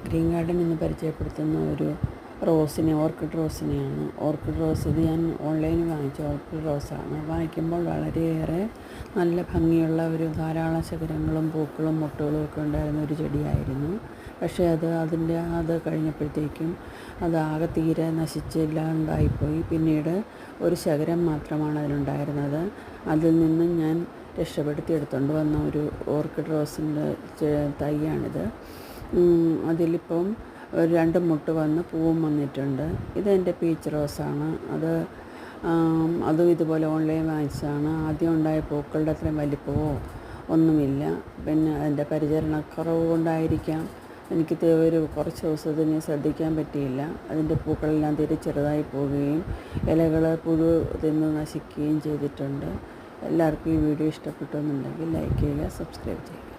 Green garden എന്ന് പരിചയപ്പെടുത്തുന്ന ഒരു ഓർക്കിഡ് റോസിനെയാണ്. ഓർക്കിഡ് റോസ് ഇത് ഞാൻ ഓൺലൈനിൽ വാങ്ങിച്ച ഓർക്കിഡ് റോസാണ്. വാങ്ങിക്കുമ്പോൾ വളരെയേറെ നല്ല ഭംഗിയുള്ള ധാരാളം ശകരങ്ങളും പൂക്കളും മൊട്ടുകളും ഒക്കെ ഉണ്ടായിരുന്ന ഒരു ചെടിയായിരുന്നു. പക്ഷേ അത് കഴിഞ്ഞപ്പോഴത്തേക്കും ആകെ തീരെ നശിച്ചില്ലാണ്ടായിപ്പോയി. പിന്നീട് ഒരു ശകരം മാത്രമാണ് അതിലുണ്ടായിരുന്നത്. അതിൽ നിന്നും ഞാൻ രക്ഷപ്പെടുത്തി എടുത്തുകൊണ്ട് വന്ന ഒരു ഓർക്കിഡ് റോസിൻ്റെ തൈയാണിത്. അതിലിപ്പം 2 മുട്ട് വന്ന് പൂവും വന്നിട്ടുണ്ട്. ഇതെൻ്റെ പീച്ച് റോസാണ്. അതും ഇതുപോലെ ഓൺലൈൻ വാങ്ങിച്ചതാണ്. ആദ്യം ഉണ്ടായ പൂക്കളുടെ അത്രയും വലിപ്പമോ ഒന്നുമില്ല. പിന്നെ അതിൻ്റെ പരിചരണക്കുറവ് കൊണ്ടായിരിക്കാം എനിക്ക് കുറച്ച് ദിവസത്തിന് ശ്രദ്ധിക്കാൻ പറ്റിയില്ല. അതിൻ്റെ പൂക്കളെല്ലാം തീരെ ചെറുതായി പോവുകയും ഇലകൾ പുഴു തിന്ന് നശിക്കുകയും ചെയ്തിട്ടുണ്ട്. എല്ലാവർക്കും ഈ വീഡിയോ ഇഷ്ടപ്പെട്ടു എന്നുണ്ടെങ്കിൽ ലൈക്ക് ചെയ്യുക, സബ്സ്ക്രൈബ് ചെയ്യുക.